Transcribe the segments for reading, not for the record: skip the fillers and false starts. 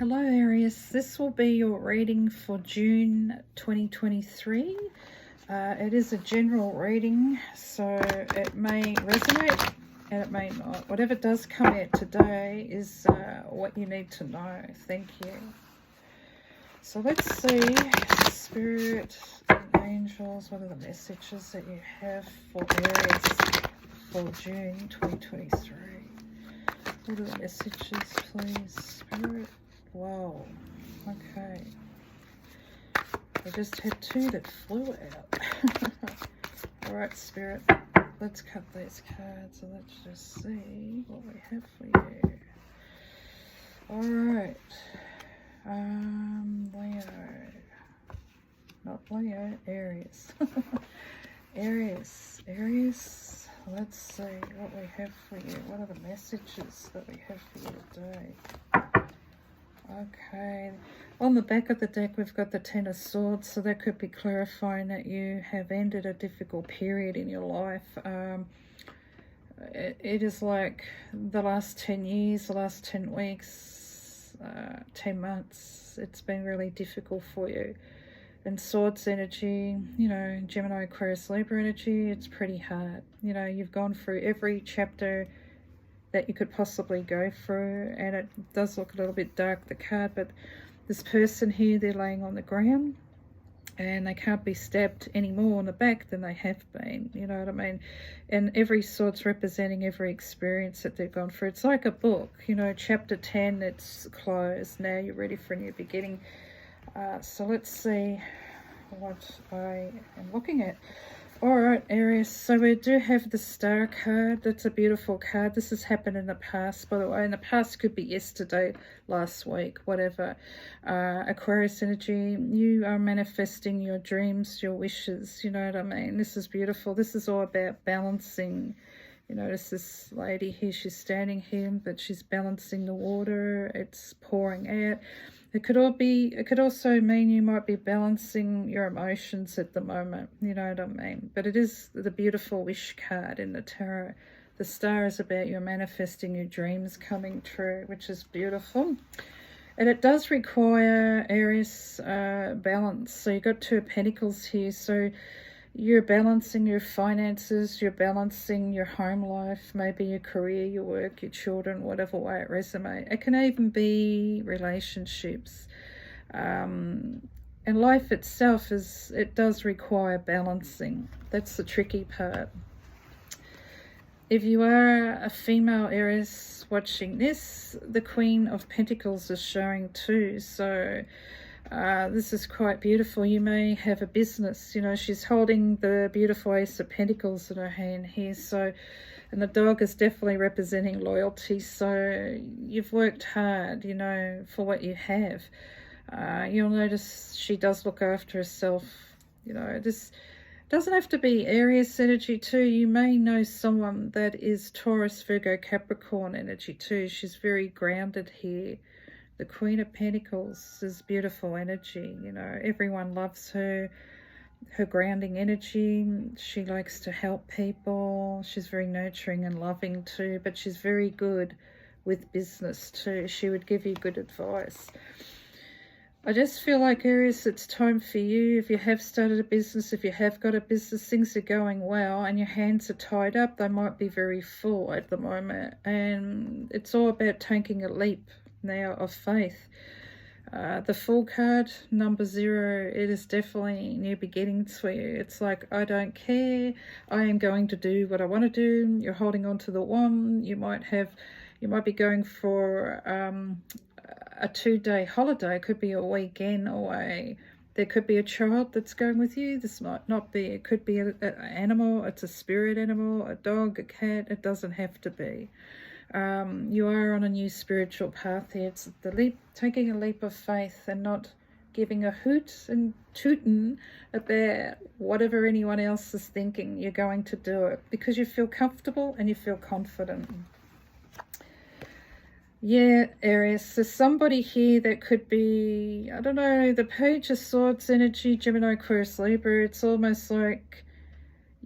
Hello Aries, this will be your reading for June 2023. It is a general reading, so it may resonate and it may not. Whatever does come out today is what you need to know. Thank you. So let's see, Spirit and Angels, what are the messages that you have for Aries for June 2023? What are the messages, please, Spirit? Wow, okay. I just had two that flew out. Alright, Spirit, let's cut these cards and let's just see what we have for you. Alright. Leo. Not Leo, Aries. Aries, let's see what we have for you. What are the messages that we have for you today? Okay, on the back of the deck we've got the Ten of Swords, so that could be clarifying that you have ended a difficult period in your life. It is like the last 10 years, the last 10 weeks, 10 months, it's been really difficult for you. And Swords energy, you know, Gemini, Aquarius, Libra energy, it's pretty hard. You know, you've gone through every chapter that you could possibly go through, and it does look a little bit dark, the card, but this person here, they're laying on the ground and they can't be stabbed any more on the back than they have been, you know what I mean? And every sword's representing every experience that they've gone through. It's like a book, you know, chapter 10, it's closed, now you're ready for a new beginning. So let's see what I am looking at. Alright, Aries, so we do have the Star card. That's a beautiful card. This has happened in the past, by the way. In the past could be yesterday, last week, whatever. Aquarius energy, you are manifesting your dreams, your wishes, you know what I mean? This is beautiful. This is all about balancing. You notice this lady here, she's standing here, but she's balancing the water. It's pouring out. It could also mean you might be balancing your emotions at the moment, you know what I mean? But it is the beautiful wish card in the tarot. The Star is about your manifesting your dreams coming true, which is beautiful. And it does require, Aries, balance. So you've got Two of Pentacles here. So you're balancing your finances, you're balancing your home life, maybe your career, your work, your children, whatever way it resonates. It can even be relationships. And life itself, it does require balancing. That's the tricky part. If you are a female Aries watching this, the Queen of Pentacles is showing too. So this is quite beautiful. You may have a business, you know, she's holding the beautiful Ace of Pentacles in her hand here. So, and the dog is definitely representing loyalty. So you've worked hard, you know, for what you have. You'll notice she does look after herself. You know, this doesn't have to be Aries energy too. You may know someone that is Taurus, Virgo, Capricorn energy too. She's very grounded here. The Queen of Pentacles is beautiful energy, you know, everyone loves her grounding energy. She likes to help people. She's very nurturing and loving too, but she's very good with business too. She would give you good advice. I just feel like, Aries, it's time for you. If you have started a business, if you have got a business, things are going well and your hands are tied up. They might be very full at the moment, and it's all about taking a leap now of faith. The Fool card, number 0, it is definitely new beginnings for you. It's like, I don't care, I am going to do what I want to do. You're holding on to the wand. You might be going for a 2-day holiday. It could be a weekend away. There could be a child that's going with you. This might not be. It could be an animal. It's a spirit animal, a dog, a cat. It doesn't have to be. You are on a new spiritual path here. It's the leap, taking a leap of faith and not giving a hoot and tootin' about whatever anyone else is thinking. You're going to do it because you feel comfortable and you feel confident. Yeah, Aries, there's somebody here that could be, I don't know, the Page of Swords energy, Gemini, Aquarius, Libra. It's almost like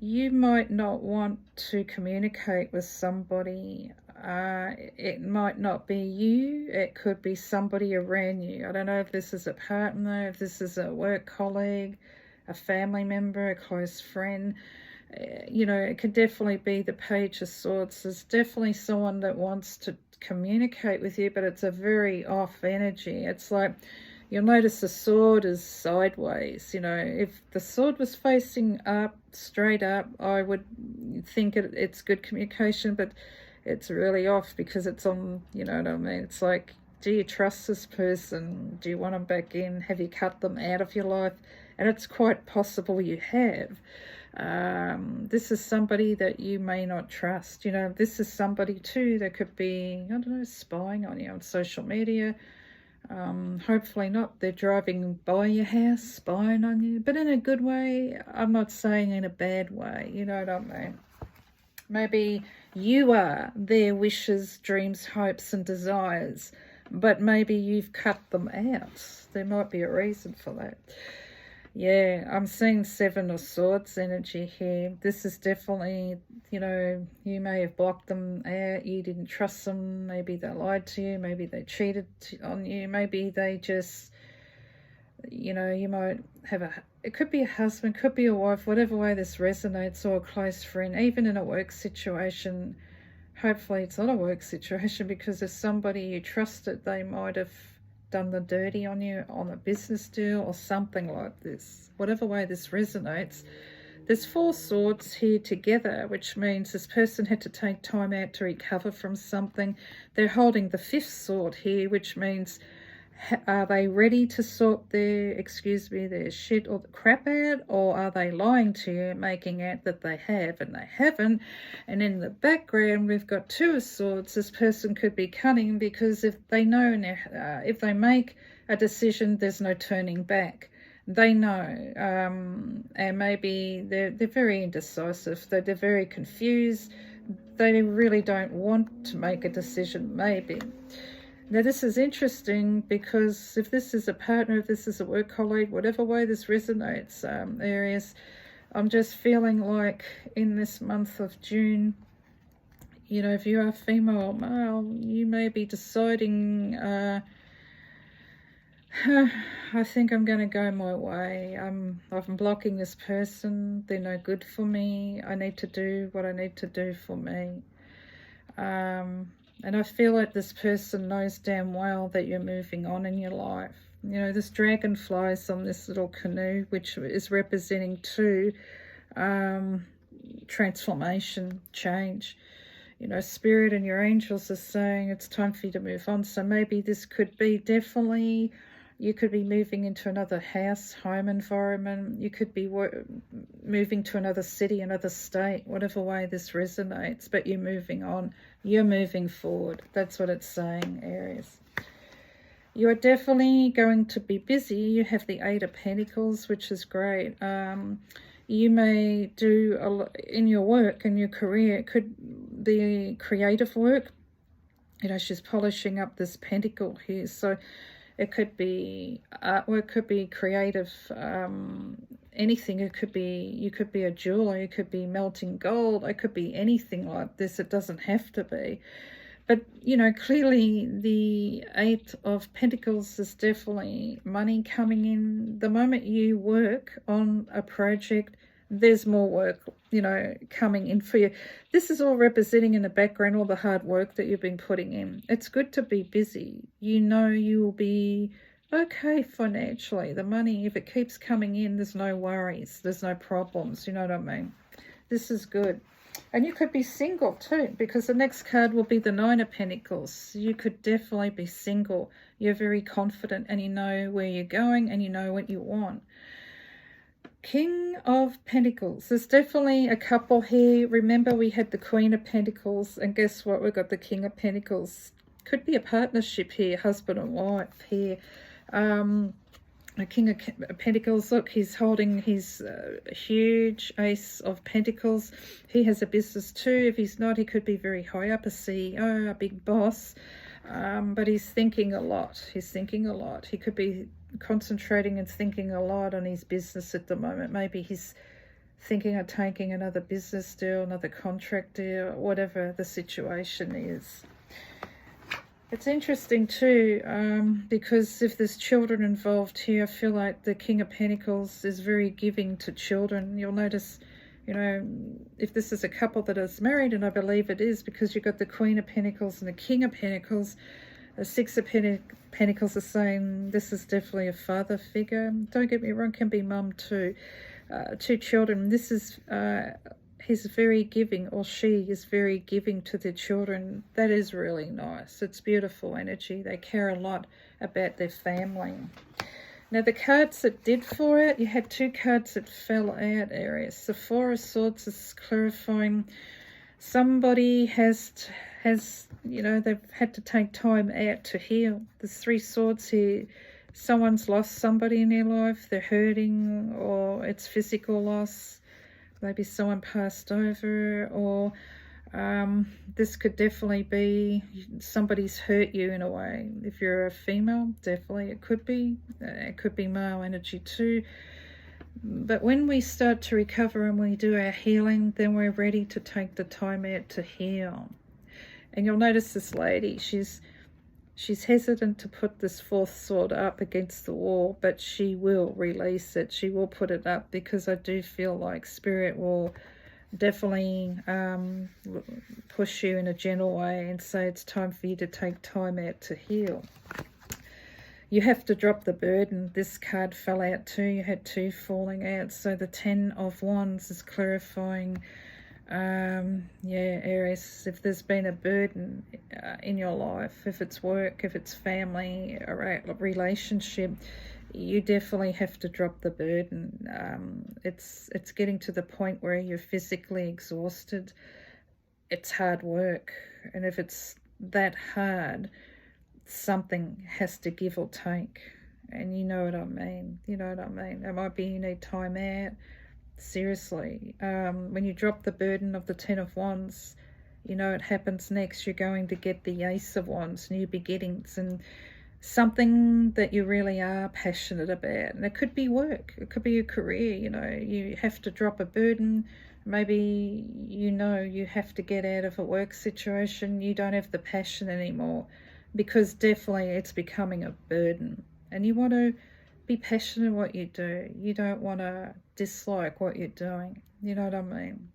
you might not want to communicate with somebody It might not be you, it could be somebody around you. I don't know if this is a partner, if this is a work colleague, a family member, a close friend. You know, it could definitely be the Page of Swords. There's definitely someone that wants to communicate with you, but it's a very off energy. It's like, you'll notice the sword is sideways. You know, if the sword was facing up, straight up, I would think it's good communication, but it's really off because it's on, you know what I mean? It's like, do you trust this person? Do you want them back in? Have you cut them out of your life? And it's quite possible you have. This is somebody that you may not trust. You know, this is somebody too that could be, I don't know, spying on you on social media. Hopefully not. They're driving by your house, spying on you, but in a good way. I'm not saying in a bad way. You know what I mean? Maybe you are their wishes, dreams, hopes, and desires, but maybe you've cut them out. There might be a reason for that. Yeah, I'm seeing Seven of Swords energy here. This is definitely, you know, you may have blocked them out. You didn't trust them. Maybe they lied to you. Maybe they cheated on you. Maybe they just, you know, you might have it could be a husband, could be a wife, whatever way this resonates, or a close friend, even in a work situation. Hopefully it's not a work situation, because if somebody you trusted, they might have done the dirty on you on a business deal or something like this. Whatever way this resonates, there's 4 swords here together, which means this person had to take time out to recover from something. They're holding the 5th sword here, which means, are they ready to sort their shit or the crap out, or are they lying to you, making out that they have and they haven't? And in the background, we've got 2 of Swords. This person could be cunning, because if they know, if they make a decision, there's no turning back. They know, and maybe they're very indecisive. They're very confused. They really don't want to make a decision, maybe. Now, this is interesting, because if this is a partner, if this is a work colleague, whatever way this resonates, Aries, I'm just feeling like in this month of June, you know, if you are female or male, you may be deciding, I think I'm going to go my way. I'm blocking this person. They're no good for me. I need to do what I need to do for me. And I feel like this person knows damn well that you're moving on in your life. You know, this dragon flies on this little canoe, which is representing 2, transformation, change. You know, Spirit and your angels are saying it's time for you to move on. So maybe this could be definitely, you could be moving into another house, home environment. You could be moving to another city, another state, whatever way this resonates, but you're moving on. You're moving forward. That's what it's saying, Aries. You are definitely going to be busy. You have the 8 of Pentacles, which is great. You may do a lot in your work and your career. It could be creative work. You know, she's polishing up this pentacle here. So it could be artwork, could be creative, anything. It could be, you could be a jeweler, you could be melting gold, it could be anything like this. It doesn't have to be. But, you know, clearly the 8 of Pentacles is definitely money coming in. The moment you work on a project, there's more work, you know, coming in for you. This is all representing in the background all the hard work that you've been putting in. It's good to be busy. You know you will be okay financially. The money, if it keeps coming in, there's no worries. There's no problems. You know what I mean? This is good. And you could be single too, because the next card will be the 9 of Pentacles. You could definitely be single. You're very confident and you know where you're going and you know what you want. King of Pentacles. There's definitely a couple here. Remember, we had the Queen of Pentacles, and guess what? We've got the King of Pentacles. Could be a partnership here, husband and wife here. The King of Pentacles, look, he's holding his huge Ace of Pentacles. He has a business too. If he's not, he could be very high up, a CEO, a big boss. But he's thinking a lot. He's thinking a lot. He could be concentrating and thinking a lot on his business at the moment. Maybe he's thinking of taking another business deal, another contract deal, whatever the situation is. It's interesting too, because if there's children involved here, I feel like the King of Pentacles is very giving to children. You'll notice, you know, if this is a couple that is married, and I believe it is, because you've got the Queen of Pentacles and the King of Pentacles. The Six of Pentacles are saying this is definitely a father figure. Don't get me wrong, can be mum too. Two children. This is he's very giving, or she is very giving to their children. That is really nice. It's beautiful energy. They care a lot about their family. Now the cards that did for it, you had two cards that fell out, Aries. The Four of Swords is clarifying somebody has, you know, they've had to take time out to heal. There's Three Swords here. Someone's lost somebody in their life. They're hurting, or it's physical loss. Maybe someone passed over, or this could definitely be somebody's hurt you in a way. If you're a female, definitely it could be. It could be male energy too. But when we start to recover and we do our healing, then we're ready to take the time out to heal. And you'll notice this lady, she's hesitant to put this fourth sword up against the wall, but she will release it. She will put it up, because I do feel like Spirit will definitely push you in a gentle way and say it's time for you to take time out to heal. You have to drop the burden. This card fell out too. You had two falling out. So the Ten of Wands is clarifying, yeah, Aries, if there's been a burden in your life, if it's work, if it's family, a relationship, you definitely have to drop the burden. It's getting to the point where you're physically exhausted. It's hard work. And if it's that hard, something has to give or take, and you know what I mean. You know what I mean. It might be you need time out. Seriously, when you drop the burden of the Ten of Wands, you know what happens next. You're going to get the Ace of Wands, new beginnings, and something that you really are passionate about. And it could be work, it could be a career. You know, you have to drop a burden. Maybe you know you have to get out of a work situation. You don't have the passion anymore, because definitely it's becoming a burden, and you want to be passionate in what you do. You don't want to dislike what you're doing. You know what I mean?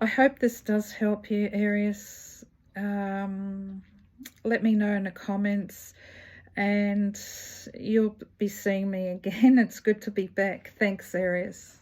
I hope this does help you, Aries. Let me know in the comments, and you'll be seeing me again. It's good to be back. Thanks, Aries.